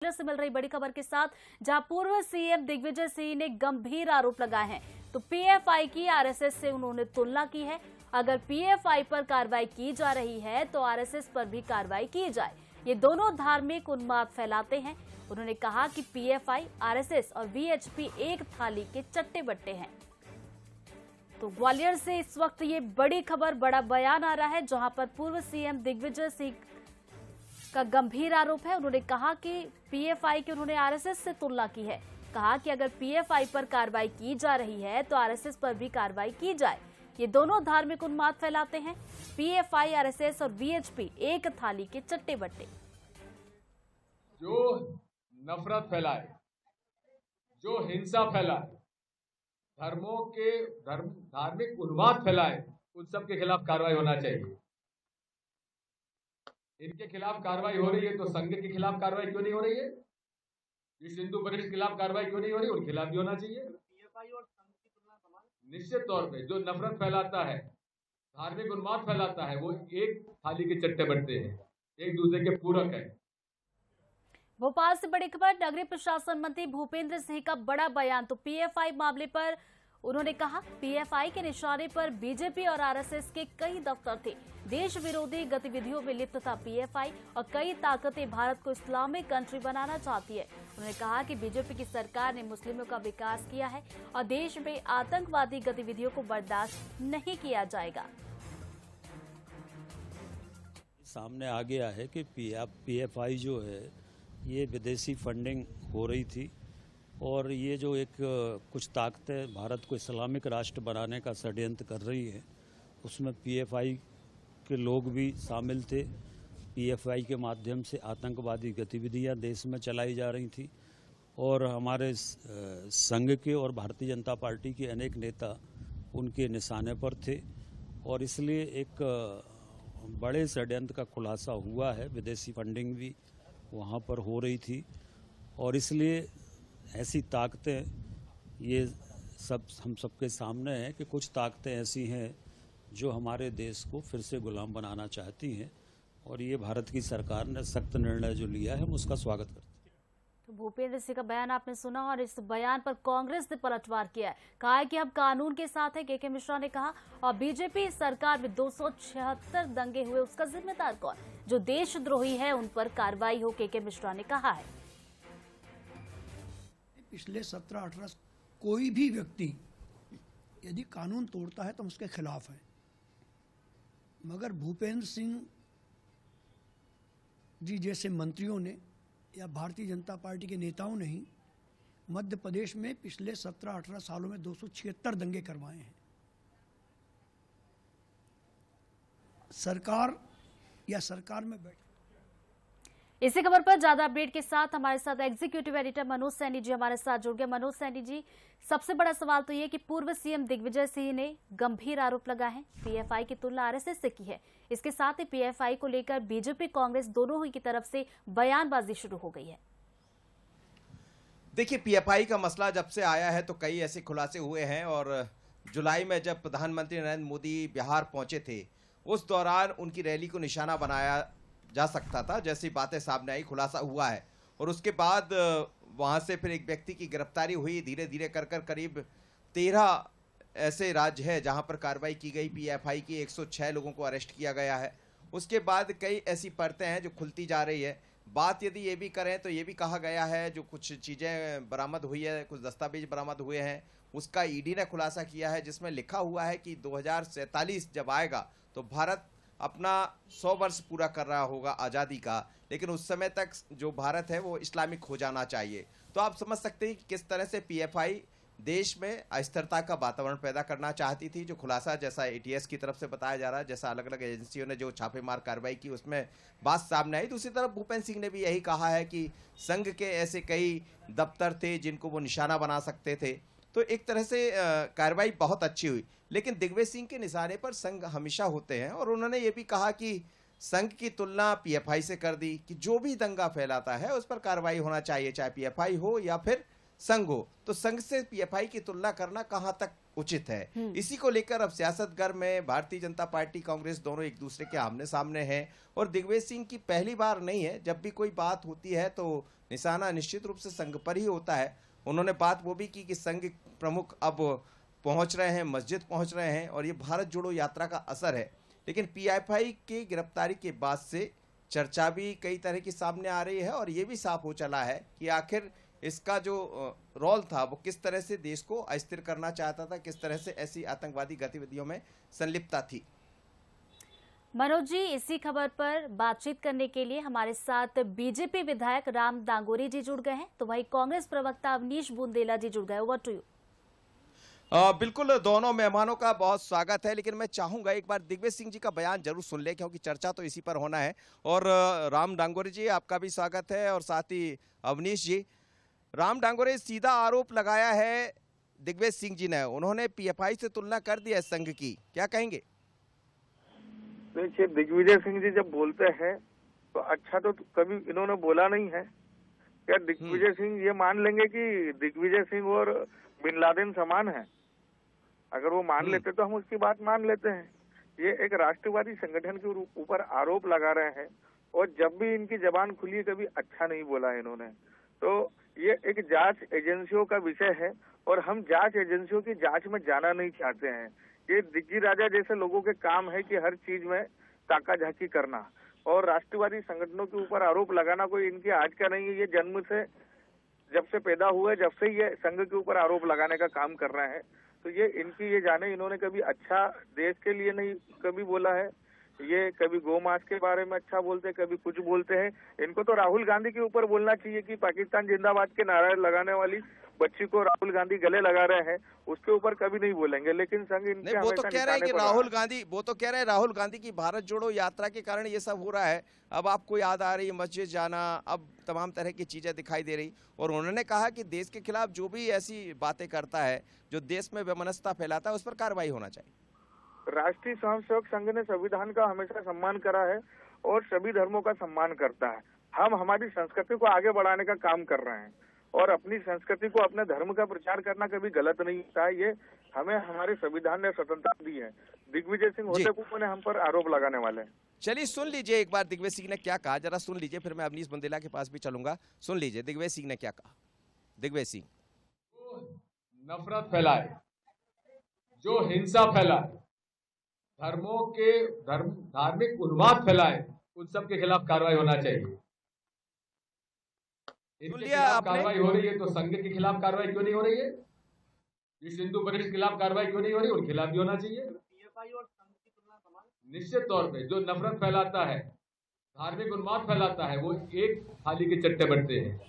से मिल रही बड़ी खबर के साथ, जहां पूर्व सीएम दिग्विजय सिंह ने गंभीर आरोप लगाए हैं। तो पीएफआई की आरएसएस से उन्होंने तुलना की है। अगर पीएफआई पर कार्रवाई की जा रही है तो आरएसएस पर भी कार्रवाई की जाए। ये दोनों धार्मिक उन्माद फैलाते हैं। उन्होंने कहा कि पीएफआई, आरएसएस और वीएचपी एक थाली के चट्टे बट्टे हैं। तो ग्वालियर से इस वक्त ये बड़ी खबर, बड़ा बयान आ रहा है, जहां पर पूर्व सीएम दिग्विजय सिंह का गंभीर आरोप है। उन्होंने कहा कि पीएफआई की उन्होंने आरएसएस से तुलना की है। कहा कि अगर पीएफआई पर कार्रवाई की जा रही है तो आरएसएस पर भी कार्रवाई की जाए। ये दोनों धार्मिक उन्माद फैलाते हैं। पीएफआई, आरएसएस और वीएचपी एक थाली के चट्टे बट्टे। जो नफरत फैलाए, जो हिंसा फैलाए, धार्मिक उन्माद फैलाए, उन सब के खिलाफ कार्रवाई होना चाहिए। इनके खिलाफ कार्रवाई हो रही है तो संघ के खिलाफ कार्रवाई क्यों नहीं हो रही है? विश्व हिंदू परिषद के खिलाफ कार्रवाई क्यों नहीं हो रही? उनके खिलाफ भी होना चाहिए। निश्चित तौर पे जो नफरत फैलाता है, धार्मिक उन्माद फैलाता है, वो एक थाली के चट्टे बट्टे हैं, एक दूसरे के पूरक है। भोपाल से बड़ी खबर, नगरीय प्रशासन मंत्री भूपेंद्र सिंह का बड़ा बयान। तो पीएफआई मामले पर उन्होंने कहा, पीएफआई के निशाने पर बीजेपी और आरएसएस के कई दफ्तर थे। देश विरोधी गतिविधियों में लिप्त था पीएफआई और कई ताकतें भारत को इस्लामिक कंट्री बनाना चाहती है। उन्होंने कहा कि बीजेपी की सरकार ने मुस्लिमों का विकास किया है और देश में आतंकवादी गतिविधियों को बर्दाश्त नहीं किया जाएगा। सामने आ गया है कि पीएफआई जो है ये विदेशी फंडिंग हो रही थी और ये जो एक कुछ ताकतें भारत को इस्लामिक राष्ट्र बनाने का षड्यंत्र कर रही है, उसमें पीएफआई के लोग भी शामिल थे। पीएफआई के माध्यम से आतंकवादी गतिविधियां देश में चलाई जा रही थी और हमारे संघ के और भारतीय जनता पार्टी के अनेक नेता उनके निशाने पर थे और इसलिए एक बड़े षड्यंत्र का खुलासा हुआ है। विदेशी फंडिंग भी वहाँ पर हो रही थी और इसलिए ऐसी ताकतें, ये सब हम सबके सामने है कि कुछ ताकतें ऐसी हैं जो हमारे देश को फिर से गुलाम बनाना चाहती हैं और ये भारत की सरकार ने सख्त निर्णय जो लिया है, हम उसका स्वागत करते हैं। तो भूपेंद्र सिंह का बयान आपने सुना और इस बयान पर कांग्रेस ने पलटवार किया है। कहा है कि हम कानून के साथ है, के मिश्रा ने कहा। और बीजेपी सरकार में 276 दंगे हुए, उसका जिम्मेदार कौन? जो देशद्रोही है उन पर कार्रवाई हो, के मिश्रा ने कहा है। पिछले 17-18 कोई भी व्यक्ति यदि कानून तोड़ता है तो हम उसके खिलाफ हैं, मगर भूपेंद्र सिंह जी जैसे मंत्रियों ने या भारतीय जनता पार्टी के नेताओं ने ही मध्य प्रदेश में पिछले 17-18 सालों में 276 दंगे करवाए हैं। सरकार या सरकार में बैठ इसी खबर पर ज्यादा अपडेट के साथ हमारे साथ एग्जीक्यूटिव एडिटर मनोज सैनी जी हमारे साथ जुड़ गए। मनोज सैनी जी, सबसे बड़ा सवाल तो ये कि पूर्व सीएम दिग्विजय सिंह ने गंभीर आरोप लगाए हैं, पीएफआई की तुलना आरएसएस से की है। इसके साथ ही पीएफआई को लेकर बीजेपी, कांग्रेस दोनों ही की तरफ से बयानबाजी शुरू हो गई है। देखिए, पीएफआई का मसला जब से आया है तो कई ऐसे खुलासे हुए हैं और जुलाई में जब प्रधानमंत्री नरेंद्र मोदी बिहार पहुंचे थे, उस दौरान उनकी रैली को निशाना बनाया जा सकता था। जैसी बातें सामने आई, खुलासा हुआ है और उसके बाद वहां से फिर एक व्यक्ति की गिरफ्तारी हुई। धीरे धीरे कर करीब 13 ऐसे राज्य है जहां पर कार्रवाई की गई। पीएफआई की 106 लोगों को अरेस्ट किया गया है। उसके बाद कई ऐसी परतें हैं जो खुलती जा रही है। बात यदि ये भी करें तो ये भी कहा गया है, जो कुछ चीज़ें बरामद हुई है, कुछ दस्तावेज बरामद हुए हैं, उसका ईडी ने खुलासा किया है, जिसमें लिखा हुआ है कि 2047 जब आएगा तो भारत अपना 100 वर्ष पूरा कर रहा होगा आज़ादी का, लेकिन उस समय तक जो भारत है वो इस्लामिक हो जाना चाहिए। तो आप समझ सकते हैं कि किस तरह से पीएफआई देश में अस्थिरता का वातावरण पैदा करना चाहती थी। जो खुलासा जैसा एटीएस की तरफ से बताया जा रहा है, जैसा अलग अलग एजेंसियों ने जो छापेमार कार्रवाई की, उसमें बात सामने आई। दूसरी तरफ भूपेंद्र सिंह ने भी यही कहा है कि संघ के ऐसे कई दफ्तर थे जिनको वो निशाना बना सकते थे। तो एक तरह से कार्रवाई बहुत अच्छी हुई, लेकिन दिग्विजय सिंह के निशाने पर संघ हमेशा होते हैं और उन्होंने ये भी कहा कि संघ की तुलना पीएफआई से कर दी कि जो भी दंगा फैलाता है उस पर कार्रवाई होना चाहिए, चाहे पीएफआई हो या फिर संघ हो, तो संघ से पीएफआई की तुलना करना कहां तक उचित है। इसी को लेकर अब सियासत घर में भारतीय जनता पार्टी, कांग्रेस दोनों एक दूसरे के आमने सामने हैं और दिग्विजय सिंह की पहली बार नहीं है, जब भी कोई बात होती है तो निशाना निश्चित रूप से संघ पर ही होता है। उन्होंने बात वो भी की कि संघ प्रमुख अब पहुंच रहे हैं, मस्जिद पहुंच रहे हैं और ये भारत जोड़ो यात्रा का असर है। लेकिन पीएफआई की गिरफ्तारी के बाद से चर्चा भी कई तरह की सामने आ रही है और ये भी साफ हो चला है कि आखिर इसका जो रोल था वो किस तरह से देश को अस्थिर करना चाहता था, किस तरह से ऐसी आतंकवादी गतिविधियों में संलिप्तता थी। मनोज जी, इसी खबर पर बातचीत करने के लिए हमारे साथ बीजेपी विधायक राम दांगोरी जी जुड़ गए हैं, तो वहीं कांग्रेस प्रवक्ता अवनीश बुंदेला जी जुड़ गए। Over to you. बिल्कुल, दोनों मेहमानों का बहुत स्वागत है, लेकिन मैं चाहूंगा एक बार दिग्विजय सिंह जी का बयान जरूर सुन ले, क्योंकि चर्चा तो इसी पर होना है। और राम डांगोरी जी, आपका भी स्वागत है और साथ ही अवनीश जी। राम डांगोरी, सीधा आरोप लगाया है दिग्विजय सिंह जी ने, उन्होंने पीएफआई से तुलना कर दी है संघ की, क्या कहेंगे? देखिए, दिग्विजय सिंह जी जब बोलते हैं तो अच्छा तो कभी इन्होंने बोला नहीं है। क्या दिग्विजय सिंह ये मान लेंगे कि दिग्विजय सिंह और बिन लादेन समान है? अगर वो मान लेते तो हम उसकी बात मान लेते हैं। ये एक राष्ट्रवादी संगठन के ऊपर आरोप लगा रहे हैं और जब भी इनकी जबान खुली कभी अच्छा नहीं बोला है इन्होंने। तो ये एक जांच एजेंसियों का विषय है और हम जांच एजेंसियों की जांच में जाना नहीं चाहते हैं। ये दिग्गी राजा जैसे लोगों के काम है कि हर चीज में ताका झाकी करना और राष्ट्रवादी संगठनों के ऊपर आरोप लगाना कोई इनके आज का नहीं है। ये जन्म से, जब से पैदा हुए, जब से ये संघ के ऊपर आरोप लगाने का काम कर रहे हैं। तो ये इनकी ये जाने, इन्होंने कभी अच्छा देश के लिए नहीं कभी बोला है। ये कभी गौमांस के बारे में अच्छा बोलते हैं, कभी कुछ बोलते हैं। इनको तो राहुल गांधी के ऊपर बोलना चाहिए कि पाकिस्तान जिंदाबाद के नारे लगाने वाली बच्ची को राहुल गांधी गले लगा रहे हैं, उसके ऊपर कभी नहीं बोलेंगे। लेकिन संघ इनके वो तो कह रहे हैं कि राहुल गांधी की भारत जोड़ो यात्रा के कारण ये सब हो रहा है। अब आपको याद आ रही है मस्जिद जाना, अब तमाम तरह की चीजें दिखाई दे रही, और उन्होंने कहा कि देश के खिलाफ जो भी ऐसी बातें करता है, जो देश में वैमनस्यता फैलाता है, उस पर कार्रवाई होना चाहिए। राष्ट्रीय स्वयंसेवक संघ ने संविधान का हमेशा सम्मान करा है और सभी धर्मों का सम्मान करता है। हम हमारी संस्कृति को आगे बढ़ाने का काम कर रहे हैं और अपनी संस्कृति को, अपने धर्म का प्रचार करना कभी गलत नहीं होता है। ये हमें हमारे संविधान ने स्वतंत्रता दी है। दिग्विजय सिंह होते हुए हम पर आरोप लगाने वाले हैं। चलिए सुन लीजिए एक बार दिग्विजय सिंह ने क्या कहा, जरा सुन लीजिए, फिर मैं अवनीश बुंदेला के पास भी चलूंगा। सुन लीजिए दिग्विजय सिंह ने क्या कहा। दिग्विजय सिंह, नफरत फैलाए, जो हिंसा फैलाए, धार्मिक उन्माद फैलाए, उन सब के खिलाफ कार्रवाई होना चाहिए। इनके खिलाफ कार्रवाई हो रही है तो संघ के खिलाफ कार्रवाई क्यों नहीं हो रही है? विश्व हिंदू परिषद के खिलाफ कार्रवाई क्यों नहीं हो रही? उनके खिलाफ भी होना चाहिए। निश्चित तौर पे जो नफरत फैलाता है, धार्मिक उन्माद फैलाता है, वो एक थाली के चट्टे बट्टे हैं।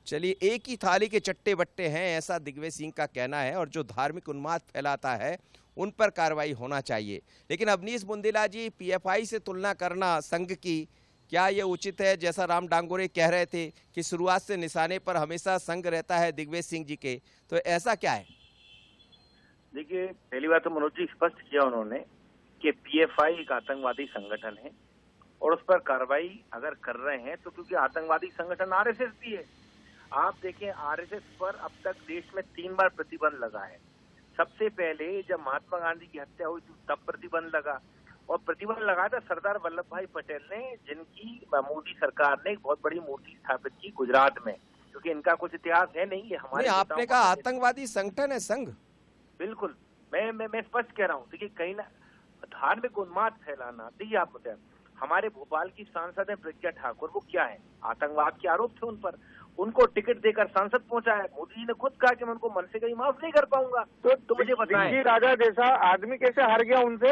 चलिए, एक ही थाली के चट्टे बट्टे हैं, ऐसा दिग्विजय सिंह का कहना है, और जो धार्मिक उन्माद फैलाता है उन पर कार्रवाई होना चाहिए। लेकिन अवनीश बुंदेला जी, पीएफआई से तुलना करना संघ की, क्या ये उचित है? जैसा राम डांगोरे कह रहे थे कि शुरुआत से निशाने पर हमेशा संघ रहता है दिग्विजय सिंह जी के, तो ऐसा क्या है? देखिए, पहली बात तो मनोज जी स्पष्ट किया उन्होंने कि पीएफआई एक आतंकवादी संगठन है और उस पर कार्रवाई अगर कर रहे हैं तो क्योंकि आतंकवादी संगठन आरएसएस भी है। आप देखें, आरएसएस पर अब तक देश में 3 बार प्रतिबंध लगा है। सबसे पहले जब महात्मा गांधी की हत्या हुई थी तब प्रतिबंध लगा, और प्रतिबंध लगाया था सरदार वल्लभ भाई पटेल ने, जिनकी मोदी सरकार ने एक बहुत बड़ी मूर्ति स्थापित की गुजरात में, क्योंकि इनका कुछ इतिहास है नहीं। ये हमारे आपने कहा आतंकवादी संगठन है संघ। बिल्कुल, मैं स्पष्ट कह रहा हूँ। देखिए, कहीं ना धार्मिक उन्माद फैलाना, देखिए आप बताएं, हमारे भोपाल की सांसद है प्रज्ञा ठाकुर, वो क्या है? आतंकवाद के आरोप थे उन पर, उनको टिकट देकर सांसद पहुंचाया। मोदी जी ने खुद कहा कि मैं उनको मन से कहीं माफ नहीं कर पाऊंगा। तो मुझे बताएं, राजा जैसा आदमी कैसे हार गया उनसे?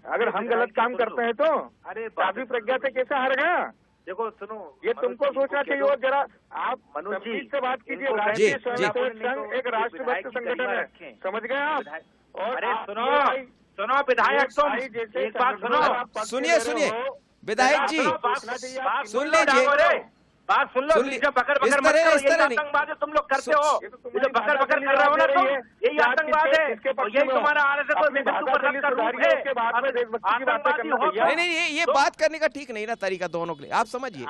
अगर हम गलत काम करते हैं तो अरे साधी प्रज्ञा से कैसे हार गया? देखो सुनो, ये तुमको सोचना चाहिए। और जरा आप मनोज जी से बात कीजिए। राष्ट्रीय स्वयंसेवक संघ एक राष्ट्रभक्त संगठन है, समझ गए आप? और अरे सुनो विधायक, तुम एक बात सुनो, सुनिए विधायक जी, सुन लीजिए, बात सुन लो। जब बकर मत करो, यही आतंकवाद है तुम लोग करते हो। ये जो बकर कर रहे हो ना तुम, यही आतंकवाद है और यही तुम्हारा आरएसएस को हिंदू पर रखकर रूप है। आतंकवादी हो नहीं, ये बात करने का ठीक नहीं ना तरीका दोनों के लिए, आप समझिए।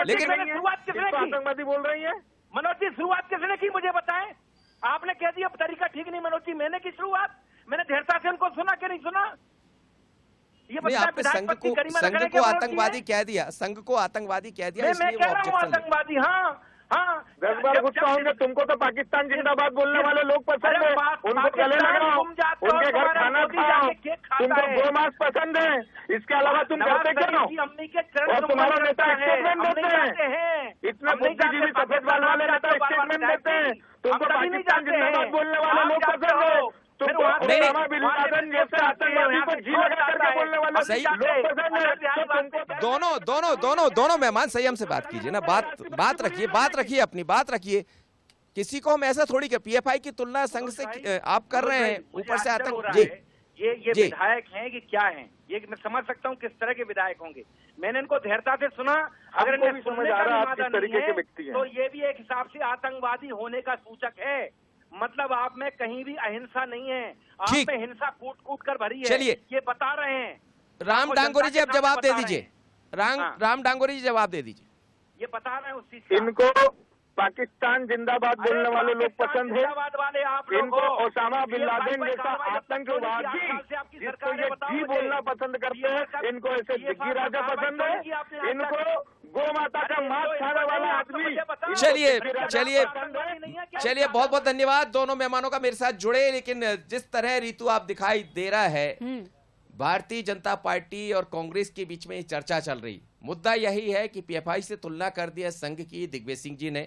लेकिन आतंकवादी बोल रही है मनोज जी शुरुआत किसने की मुझे बताएं। आपने कह दिया तरीका ठीक नहीं मनोज जी, मैंने की शुरुआत? मैंने धीरता से उनको सुना कि नहीं सुना? ये नहीं, आपने संघ को आतंकवादी कह दिया, संघ को आतंकवादी कह दिया, मैं इसलिए कह वो रहा हूँ ऑब्जेक्शन है। आतंकवादी। हाँ हाँ 10 बार गुस्सा होंगे, तुमको तो पाकिस्तान जिंदाबाद बोलने वाले लोग पसंद है, उनको गले लगाओ, उनके घर खाना खाओ, तुमको गोमांस पसंद है, इसके अलावा तुम करते क्या हो? और तुम्हारा नेता स्टेटमेंट देते हैं, इतने बुद्धिजीवी सफेद बाल वाले नेता स्टेटमेंट देते हैं, तुमको पाकिस्तान जिंदाबाद बोलने वाले लोग पसंद है, तुमको ओसामा बिन लादेन जैसे आतंकवादी को जी लगा करके बोलने वाले सही। लोग पसंद है, तो तुमको दोनों मेहमान संयम से बात कीजिए ना, बात रखिए, अपनी बात रखिए। किसी को हम ऐसा थोड़ी कि पीएफआई की तुलना संघ से आप कर रहे हैं, ऊपर से आतंक। जी ये विधायक हैं कि क्या हैं, ये मैं समझ सकता हूँ किस तरह के विधायक होंगे। मैंने इनको धैर्यता से सुना, अगर हमको इन्हें भी सुनने समझ आ का रहा है आप इरादा किस तरीके नहीं के है, व्यक्ति हैं। तो ये भी एक हिसाब से आतंकवादी होने का सूचक है। मतलब आप में कहीं भी अहिंसा नहीं है, आप ठीक। में हिंसा कूट कूट कर भरी है, चलिए। ये बता रहे हैं। राम डांगोरी जी अब जवाब दे दीजिए, हाँ। राम डांगोरी जी जवाब दे दीजिए। ये बता रहे हैं उस चीज का। इनको पाकिस्तान जिंदाबाद बोलने वाले लोग पसंद है, वाले आप इनको ओसामा बिन लादेन जैसा आतंकवादी जिसको ये जी बोलना पसंद करते हैं, इनको ऐसे दिग्गी राजा पसंद है, इनको गौ माता का मांस खाने वाला आदमी। चलिए बहुत बहुत धन्यवाद दोनों मेहमानों का मेरे साथ जुड़े। लेकिन जिस तरह ऋतु आप दिखाई दे रहा है, भारतीय जनता पार्टी और कांग्रेस के बीच में चर्चा चल रही, मुद्दा यही है कि पीएफआई से तुलना कर दिया संघ की दिग्विजय सिंह जी ने,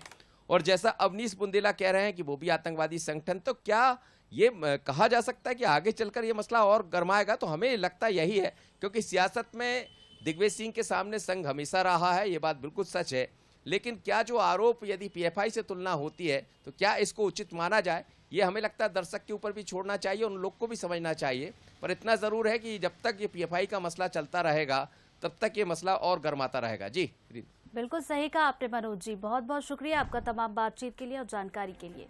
और जैसा अवनीश बुंदेला कह रहे हैं कि वो भी आतंकवादी संगठन, तो क्या ये कहा जा सकता है कि आगे चलकर ये मसला और गर्माएगा? तो हमें लगता यही है, क्योंकि सियासत में दिग्विजय सिंह के सामने संघ हमेशा रहा है, ये बात बिल्कुल सच है। लेकिन क्या जो आरोप यदि पीएफआई से तुलना होती है तो क्या इसको उचित माना जाए, ये हमें लगता है दर्शक के ऊपर भी छोड़ना चाहिए, उन लोग को भी समझना चाहिए। पर इतना जरूर है कि जब तक ये पीएफआई का मसला चलता रहेगा तब तक ये मसला और गर्माता रहेगा। जी बिल्कुल सही कहा आपने मनोज जी, बहुत बहुत शुक्रिया आपका तमाम बातचीत के लिए और जानकारी के लिए।